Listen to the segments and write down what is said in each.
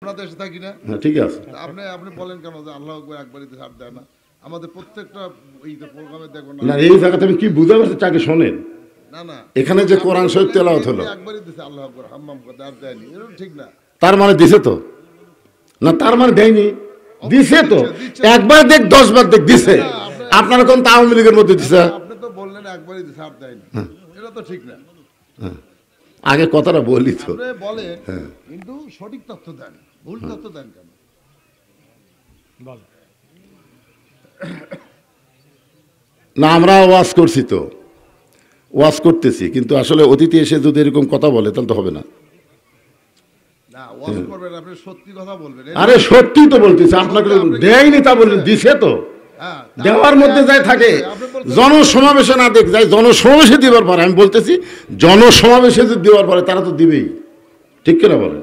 আমরা দেশে থাকি না? হ্যাঁ ঠিক আছে। আপনি বলেন কেন যে আল্লাহু আকবার একবারই ছাড় দেয় না? আমাদের প্রত্যেকটা এই যে প্রোগ্রামে দেখো না এই জায়গাতে আমি কি বুঝতে পারছি চাকে শোনেন। না এখানে যে কোরআন শরীফ তেলাওয়াত হলো একবারই দিছে আল্লাহু আকবার হাম্মাম করতে আর দেয়নি, এটা ঠিক না। তার মানে দিছে তো না, তার মানে দেয়নি, দিছে তো। একবার দেখ 10 বার দেখ দিছে। আপনারা কোন আওয়ামী লীগের মধ্যে দিছে? আপনি তো বললেন একবারই দিছে আর দেয়নি, এটা তো ঠিক না। আগে কথাটা বলি তো, আপনি বলেন কিন্তু সঠিক তথ্য দেন, ভুল তথ্য দেন কেন? বল। না আমরা ওয়াজ করছি তো, ওয়াজ করতেছি, কিন্তু আসলে অতিথি এসে যদি এরকম কথা বলে তাহলে তো হবে না। না ওয়াজ করবেন, আপনি সত্যি কথা বলবেন। আরে সত্যি তো বলতেছি, আপনাকে দেয়নি তা বললেন, দিছে তো। হ্যাঁ, দেওয়ার মধ্যে যাই থাকে, জনসমাবেশে না দেখ যায়, জনসমাবেশে দেওয়ার পরে আমি বলতেছি জনসমাবেশে যদি দেওয়ার পরে তারা তো দিবেই, ঠিক কিনা বলেন?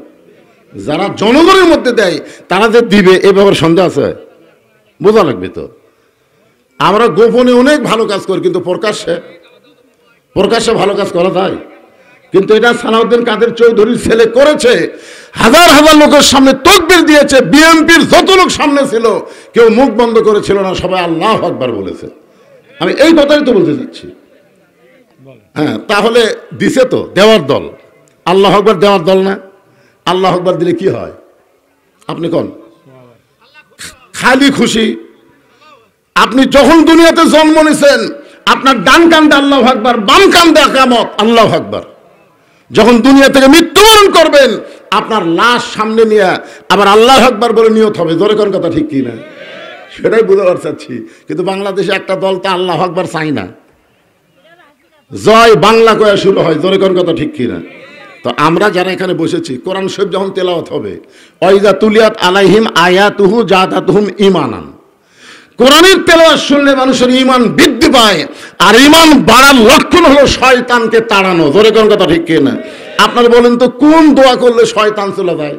যারা জনগণের মধ্যে দেয় তারা যে দিবে এ ব্যাপারে সন্দেহ আছে? বোঝা লাগবে তো। আমরা গোপনে অনেক ভালো কাজ করি, কিন্তু প্রকাশ্যে ভালো কাজ করা যায়? কিন্তু এটা সালাউদ্দিন কাদের চৌধুরীর ছেলে করেছে, হাজার হাজার লোকের সামনে তাকবীর দিয়েছে, বিএনপির যত লোক সামনে ছিল কেউ মুখ বন্ধ করেছিল না, সবাই আল্লাহু আকবার বলেছে। আমি এই কথাই তো বলতে চাচ্ছি। হ্যাঁ তাহলে দিছে তো, দেওয়ার দল। আল্লাহু আকবার দেওয়ার দল না? আল্লাহু আকবার দিলে কি হয় আপনি কোন? খালি খুশি। আপনি যখন দুনিয়াতে জন্ম নিয়েছেন আপনার ডান কান্দে আল্লাহু আকবার, বাম কান্দে কিয়ামত আল্লাহু আকবার। যখন দুনিয়া থেকে মৃত্যুবরণ করবেন আপনার লাশ সামনে নিয়ে আবার আল্লাহু আকবার বলে নিয়ত হবে। জোরে কোন কথা ঠিক কি না? সেটাই বুঝাবার চাচ্ছি। কিন্তু বাংলাদেশে একটা দল তো আল্লাহু আকবার চাই না, জয় বাংলা কয়া শুরু হয়। জোরে কোন কথা ঠিক কি না? তো আমরা যারা এখানে বসেছি, কোরআন শরীফ যখন তেলাওয়াত হবে, ওয়াইজা তুলিয়াত আলাইহিম আয়াতুহু জাদাতুহুম ঈমানান, কোরআনের তেলাওয়াত শুনলে মানুষের ঈমান বৃদ্ধি পায়, আর ঈমান বাড়ার লক্ষণ হলো শয়তানকে তাড়ানো। জোরে কোন কথা ঠিক কি না? আপনারা বলেন তো কোন দোয়া করলে শয়তান চলে যায়?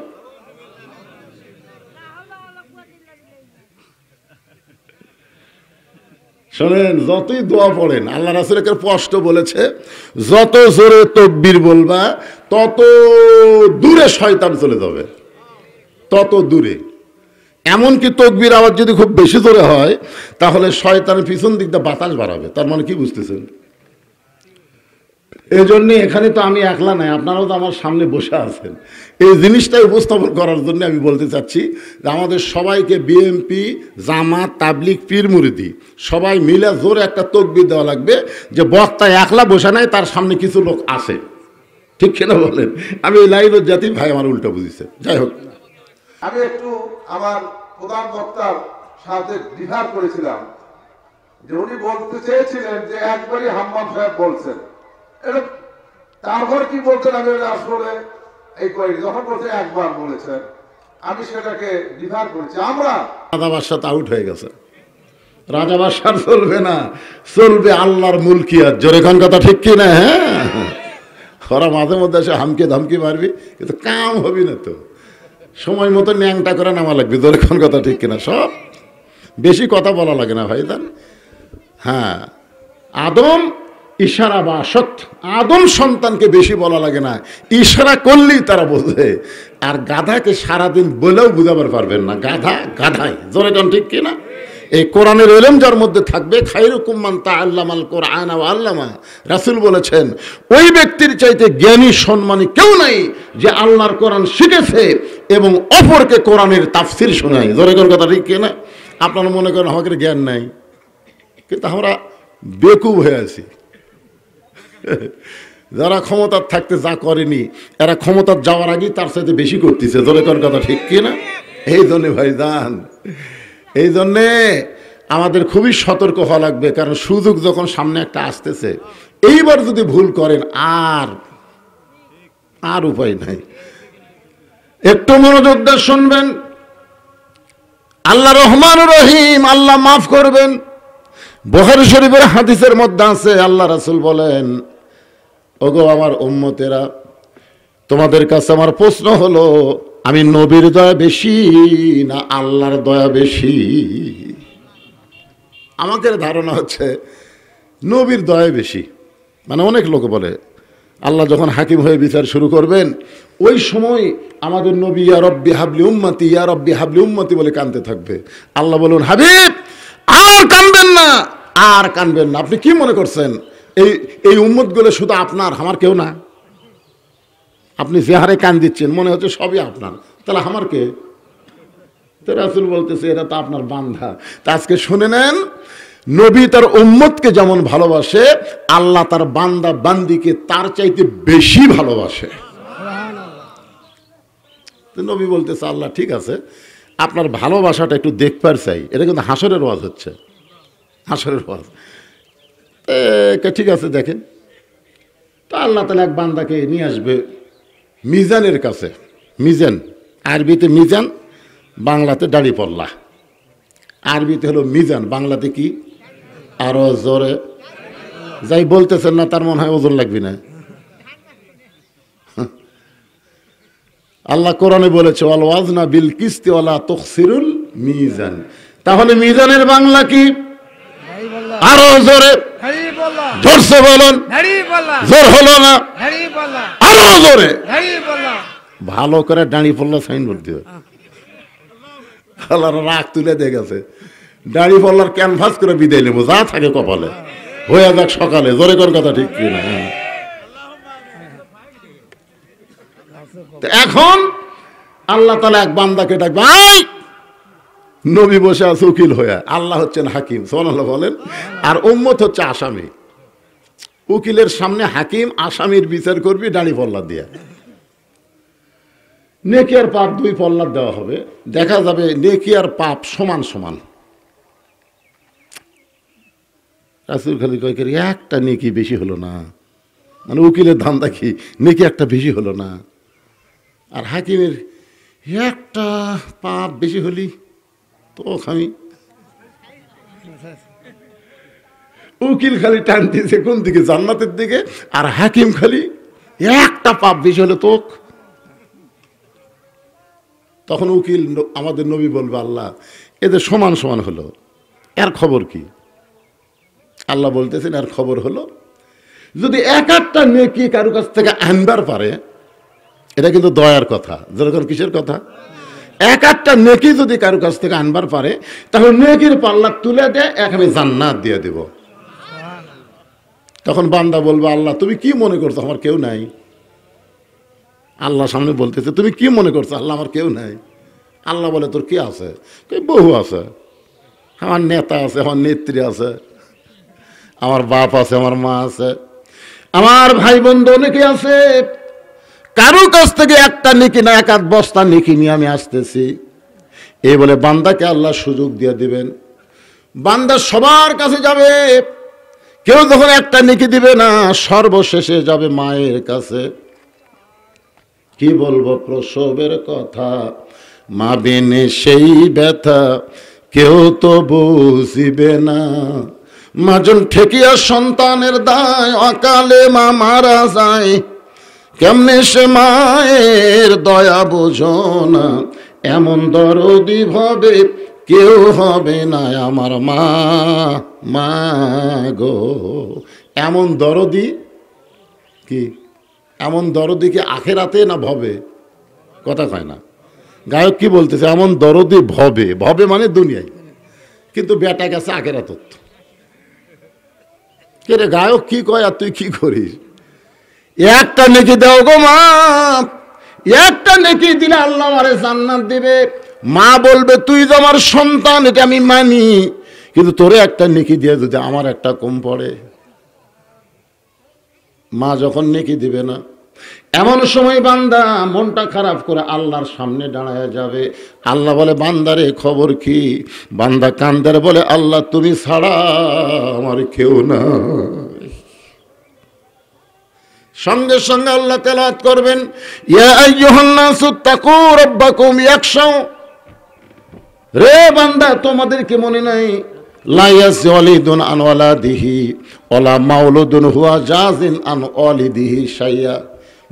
শোনেন, যতই দোয়া পড়েন, আল্লাহ রাসূল এর স্পষ্ট বলেছে যত জোরে তাকবীর বলবা তত দূরে শয়তান চলে যাবে, তত দূরে। এমনকি তাকবীর আওয়াজ যদি খুব বেশি জোরে হয় তাহলে শয়তানের পিছন দিক দিয়ে বাতাস বাড়াবে। তার মানে কি বুঝতেছেন? এই জন্য এখানে তো আমি একলা নাই, আপনারাও তো আমার সামনে বসে আছেন। এই জিনিসটাই উপস্থাপন করার জন্য আমি বলতে চাচ্ছি যে আমাদের সবাইকে বিএনপি, জামাত, তাবলিগ, পীর মুরিদি সবাই মিলে জোরে একটা তাকবীর দেওয়া লাগবে যে বক্তা একলা বসে নাই, তার সামনে কিছু লোক আছে। ঠিক কিনা বলেন? আমি এই লাইনের জাতি ভাই আমার উল্টা বুঝিছে। যাই হোক, আমি একটু আমার প্রধান বক্তার সাথে ডিফার করেছিলাম যে উনি বলতে চেয়েছিলেন যে একবারই হাম্মাম সাহেব বলছেন, এটা তারপর কি বলছেন আমি আসলে এই করি, যখন বলছে একবার বলেছেন আমি সেটাকে ডিফার করেছি। আমরা রাজা বাদশাহ আউট হয়ে গেছে, রাজা বাদশাহ চলবে না, চলবে আল্লাহর মুলকিয়াত। জোরে কোন কথা ঠিক কি না? হ্যাঁ, ওরা মাঝে মধ্যে এসে হামকে ধমকি মারবি, কিন্তু কাম হবি না তো। সময় মতো ন্যাংটা করে নামা লাগবে। জোরে কোন কথা ঠিক কিনা? সব বেশি কথা বলা লাগে না ভাই দান। হ্যাঁ, আদম ইশারা বা সত্য, আদম সন্তানকে বেশি বলা লাগে না, ইশারা করলেই তারা বোঝে। আর গাধাকে সারাদিন বলেও বুঝাবার পারবেন না, গাধা গাধাই। জোরে কোন ঠিক কিনা? এই কোরআনের ইলম যার মধ্যে থাকবে, খায়রুকুম মান তাআল্লামাল কোরআন ওয়া আল্লামা, রাসূল বলেছেন ওই ব্যক্তির চাইতে জ্ঞানী সম্মানী কেউ নাই যে আল্লাহর কোরআন শিখেছে এবং অপরকে কোরআনের তাফসীর শোনায়। জোরে কোন কথা ঠিক কিনা? আপনারা মনে করেন আমাদের জ্ঞান নাই, কিন্তু আমরা বেকুব হয়ে আছি। যারা ক্ষমতার থাকতে যা করেনি এরা ক্ষমতার যাওয়ার আগেই তার সাথে বেশি করতেছে। জোরে কোন কথা ঠিক কিনা? এই জন্যে ভাইজান, এই জন্যে আমাদের খুবই সতর্ক হওয়া লাগবে, কারণ সুযোগ যখন সামনে একটা আসতেছে, এইবার যদি ভুল করেন আর উপায় নাই। একটু মনোযোগ দিয়ে শুনবেন। আল্লাহ রহমান রহিম, আল্লাহ মাফ করবেন। বুখারী শরীফের হাদিসের মধ্যে আছে, আল্লাহ রাসূল বলেন, ওগো আমার উম্মতেরা, তোমাদের কাছে আমার প্রশ্ন হলো আমি নবীর দয়া বেশি না আল্লাহর দয়া বেশি? আমাদের ধারণা হচ্ছে নবীর দয়া বেশি। মানে অনেক লোক বলে আল্লাহ যখন হাকিম হয়ে বিচার শুরু করবেন, ওই সময় আমাদের নবী ইয়া রব্বি হাবলি উম্মতি, ইয়া রব্বি হাবলি উম্মতি বলে কাঁদতে থাকবে। আল্লাহ বলুন, হাবিব আর কাঁদবেন না, আর কাঁদবেন না। আপনি কি মনে করছেন এই উম্মতগুলো শুধু আপনার, আমার কেউ না? আপনি যে হারে কান দিচ্ছেন মনে হচ্ছে সবই আপনার, তাহলে আমার কে? তো রাসূল বলতেছে এরা তো আপনার বান্দা। তা আজকে শুনে নেন, নবী তার উম্মতকে যেমন ভালোবাসে, আল্লাহ তার বান্দা বান্দিকে তার চাইতে বেশি ভালোবাসে। তো নবী বলতেছে, আল্লাহ ঠিক আছে, আপনার ভালোবাসাটা একটু দেখবার চাই। এটা কিন্তু হাসরের ওয়াজ হচ্ছে, হাসরের ওয়াজ। ঠিক আছে দেখেন। তো আল্লাহ তাআলা এক বান্দাকে নিয়ে আসবে মিজানের কাছে। মিজান, আরবিতে মিজান, বাংলাতে দাড়িপাল্লা। আরবিতে হলো মিজান, বাংলাতে কি? আরো জোরে যাই বলতেছেন না, তার মনে হয় ওজন লাগবে না। আল্লাহ কোরআনে বলেছে, ওয়াল ওয়াজনা বিল কিসতি ওয়ালা তুখসিরুল মিজান। তাহলে মিজানের বাংলা কি? আরো জোরে, জোরসে বলুন, জোর হলো না, আরো জোরে, ভালো করে দাঁড়িপাল্লা সাইনবোর্ড দিও। আল্লাহর রাগ তুলে দিয়ে গেছে, দাঁড়িপাল্লার ক্যানভাস করে বিদায় নেবো, যা থাকে কপালে হয়ে যাক সকালে। জোরে কোন কথা ঠিক কিনা? এখন আল্লাহ তাআলা এক বান্দাকে ডাকবে, আয়। নবী বসে আছে উকিল হয়ে, আল্লাহ হচ্ছেন হাকিম, সুবহানাল্লাহ বলেন। আর উম্মত হচ্ছে আসামি। উকিলের সামনে হাকিম আসামির বিচার করবি দাঁড়িপাল্লা দিয়ে। নেকি আর পাপ দুই পল্লা দেওয়া হবে, দেখা যাবে নেকি আর পাপ সমান সমান। রাসূল খালি কয় করে একটা নেকি বেশি হলো না, মানে উকিলের ধান্দা কি, নেকি একটা বেশি হলো না। আর হাকিমের একটা পাপ বেশি হলি তো আমি। উকিল খালি টান দিয়েছে কোন দিকে? জান্নাতের দিকে। আর হাকিম খালি একটা পাপ বেশি হলে তো। তখন উকিল আমাদের নবী বলবে, আল্লাহ এদের সমান সমান হলো, এর খবর কি? আল্লাহ বলতেছেন, এর খবর হলো যদি এক একটা নেকি কারো কাছ থেকে আনবার পারে, এটা কিন্তু দয়ার কথা। যেরকম কিসের কথা? এক একটা নেকি যদি কারো কাছ থেকে আনবার পারে, তাহলে নেকির পাল্লা তুলে দেয়, এক আমি জান্নাত দিয়ে দেব। তখন বান্দা বলবে, আল্লাহ তুমি কি মনে করছো আমার কেউ নাই? আল্লাহ সামনে বলতেছে, তুমি কি মনে করছো? আল্লাহ আমার কেউ নাই। আল্লাহ বলে, তোর কি আছে? বহু আছে, আমার নেতা আছে, আমার নেত্রী আছে, আমার বাপ আছে, আমার মা আছে, আমার ভাই বন্ধু অনেকে আছে। কারো কাছ থেকে একটা নেকি না, এক আধ বস্তা নেকি নিয়ে আমি আসতেছি। এই বলে বান্দাকে আল্লাহ সুযোগ দিয়ে দিবেন। বান্দা সবার কাছে যাবে, কেউ যখন একটা নেকি দিবে না, সর্বশেষে যাবে মায়ের কাছে। কি বলবো প্রসবের কথা, মা বিনে সেই ব্যথা কেউ তো বুঝিবে না। মাজন ঠেকিয়া সন্তানের দায়, অকালে মা মারা যায়, কেমনে সে মায়ের দয়া বোঝো না। এমন দরদি ভাবে কেউ হবে না আমার মা, মা গো। এমন দরদি কি? এমন দরদি কি আখেরাতে না ভবে? কথা কয় না। গায়ক কি বলতেছে? এমন দরদি ভবে, ভবে মানে দুনিয়ায়, কিন্তু বেটা গেছে আখেরাত। কে রে গায়ক কি কয় আর তুই কি করিস? একটা নেকি দাও গো মা, একটা নেকি দিলে আল্লাহ আমারে জান্নাত দিবে। মা বলবে, তুই তো আমার সন্তান, এটা আমি মানি, কিন্তু তোরে একটা নেকি দিয়ে যদি আমার একটা কম পড়ে। মা যখন নেকি দিবে না, এমন সময় বান্দা মনটা খারাপ করে আল্লাহর সামনে দাঁড়ায় যাবে। আল্লাহ বলে, বান্দারে খবর কি? বান্দা কান্দারে বলে, আল্লাহ তুমি ছাড়া আমার কেউ না। সঙ্গে সঙ্গে আল্লাহ তেলাওয়াত করবেন, ইয়া আইয়ুহান নাসু তাকু রাব্বাকুম ইয়াকশাউ। রে বান্দা, তোমাদের কি মনে নাই? লা ইয়াসওয়ালিদুন আন ওয়ালাদিহি ওয়ালা মাউলুদুন হুয়া জাযিন আন ওয়ালিদিহি শাইয়া।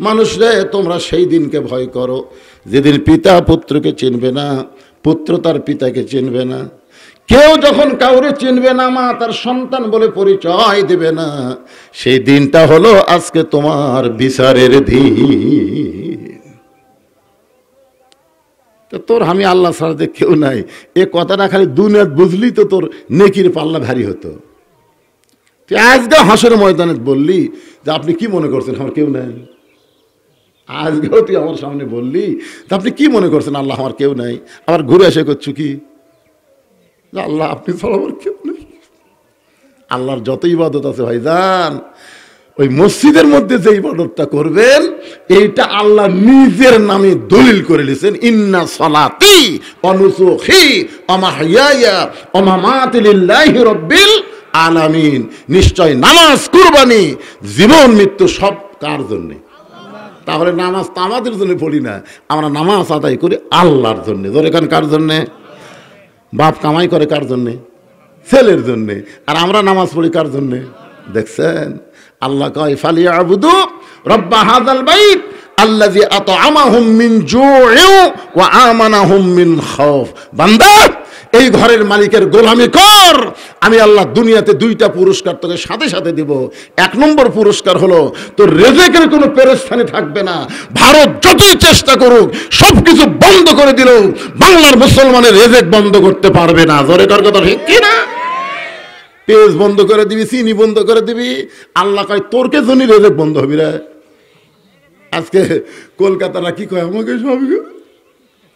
মানুষ রে, তোমরা সেই দিনকে ভয় করো যেদিন পিতা পুত্রকে চিনবে না, পুত্র তার পিতাকে চিনবে না। কেউ যখন কাউরে চিনবে না, মা তার সন্তান বলে পরিচয় দেবে না, সেই দিনটা হলো আজকে তোমার বিচারের দিন। তো তোর আমি আল্লাহ ছাড়া যে কেউ নাই, এ কথাটা খালি দুনিয়া বুঝলি তো তোর নেকির পাল্লা ভারী হতো। তুই আজকে হাসের ময়দানে বললি যে আপনি কি মনে করছেন আমার কেউ নাই, আজকেও তুই আমার সামনে বললি যে আপনি কি মনে করছেন আল্লাহ আমার কেউ নাই, আবার ঘুরে এসে করছো কি আল্লাহ আপনি ছাড়া আমার কেউ নেই। আল্লাহর যত ইবাদত আছে ভাইজান, ওই মসজিদের মধ্যে যে ইবাদতটা করবেন এইটা আল্লাহ নিজের নামে দলিল করে লিখেছেন, ইন্না সালাতি ওয়া নুসুখি ওয়া মাহইয়ায়া ওয়া মামাতি লিল্লাহি রাব্বিল আলামিন। নিশ্চয় নামাজ, কুরবানি, জীবন মৃত্যু সব কার জন্য? তাহলে নামাজ তো আমাদের জন্য পড়ি না, আমরা নামাজ আদায় করি আল্লাহর জন্য। ধরে কান কার জন্যে? বাপ কামাই করে কার জন্যে? ছেলের জন্যে। আর আমরা নামাজ পড়ি কার জন্যে? দেখছেন আল্লাহ কয় ফালিয়াবুদু রাব্বা হাযাল বাইত আল্লাযী আত'আমাহুম মিন জু'ইন ওয়া আমানাহুম মিন খাউফ। বান্দা এই ঘরের মালিকের গোলামি কর, আমি আল্লাহ দুনিয়াতে দুইটা পুরস্কার তোকে সাথে সাথে দিব। এক নম্বর পুরস্কার হলো তোর রেজেকের কোনো পেরেশানি থাকবে না। ভারত যতই চেষ্টা করুক সবকিছু বন্ধ করে দিল, বাংলার মুসলমানের রেজেক বন্ধ করতে পারবে না। জোরে কর কথা ঠিক কি না? পেজ বন্ধ করে দিবি, চিনি বন্ধ করে দিবি, আল্লাহ কয় তোর কে জন্য রেজেক বন্ধ হবি রে। আজকে কলকাতারা কি কয় আমাকে সব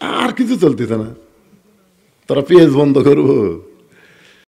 আর কিছু চলতেছে না, তোরা পেজ বন্ধ করবো।